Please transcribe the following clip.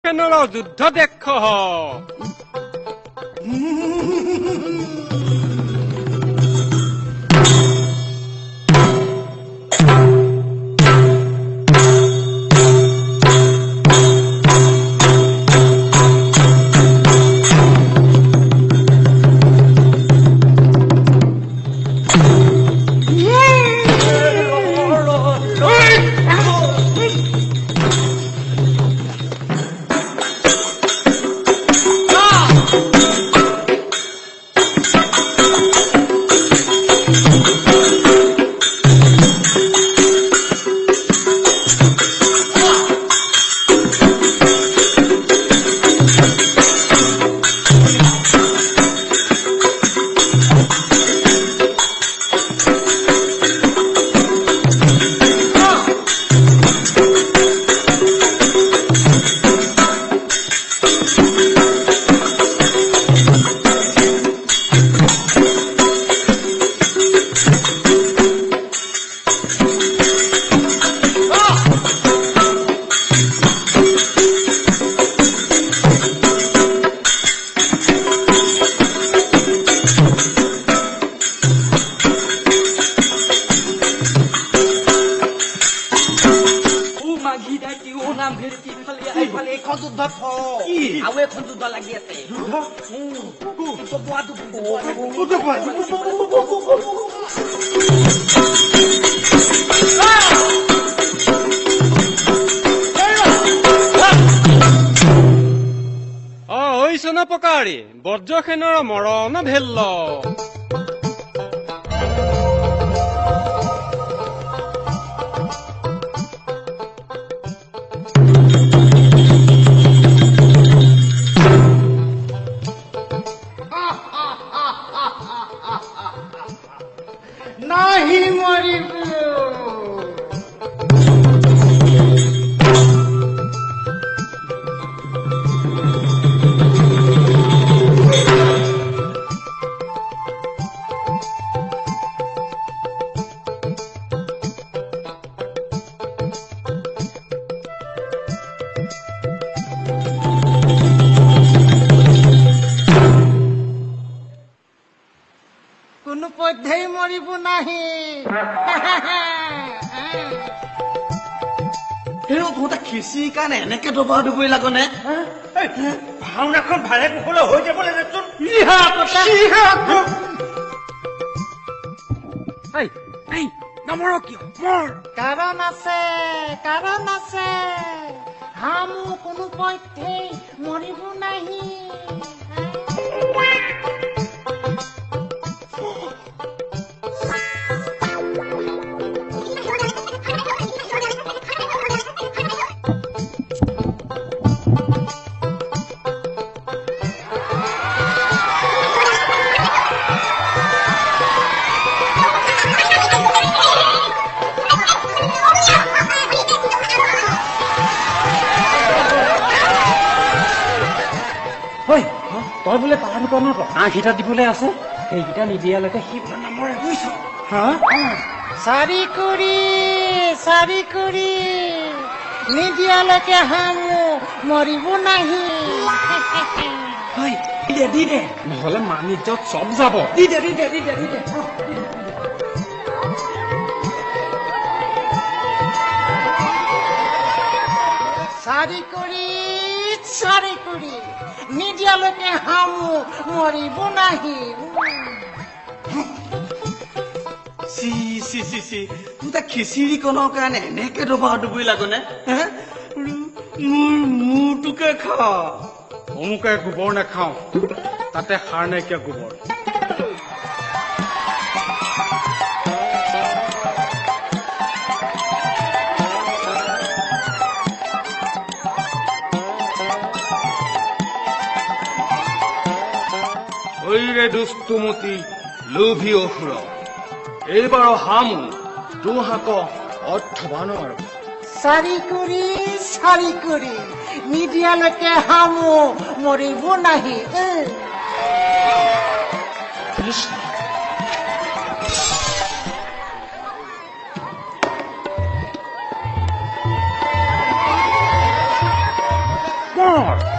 সেনৰ যুদ্ধ দেখ পকাৰী বজ্ৰসেনৰ মৰণ ভেল্ল নাহি মৰিব কোনো পধ্যেই মৰিব নাহি তহঁতে খিচিৰি কাৰণে এনেকে দবা দিবই লাগনে ভাওনাখন ভালে কুশলে হৈ যাব লাগেচোন নমৰ কিয় মৰ কাৰণ আছে হামো কোনো পধ্যেই মৰিব নাহি তই বোলে পাহাৰ দোকানত হাঁহকেইটা দিবলৈ আছে সেইকেইটা নিদিয়ালৈকে সি বোলে নমৰে বুজিছ চাৰি কৰি নিদিয়ালৈকে হামো মৰিব নাহি দি দে নহলে মানিজ্যত চব যাব দি দে চাৰি কৰি নিদিয়ালৈকে হামো মৰিব নাহি তহঁতে খিচিৰি কণৰ কাৰণে এনেকে দবা দিবই লাগনে মূৰটোকে খা অমুকে গোবৰ নাখাওঁ তাতে সাৰ নাইকিয়া গোবৰ ঐৰে দুষ্টুমতি লোভী অসুৰ এইবাৰ হামো তোহাক অৰ্থবান আৰু চাৰি কৰি নিদিয়ালৈকে হামো মৰিব নাহি ডাঙৰ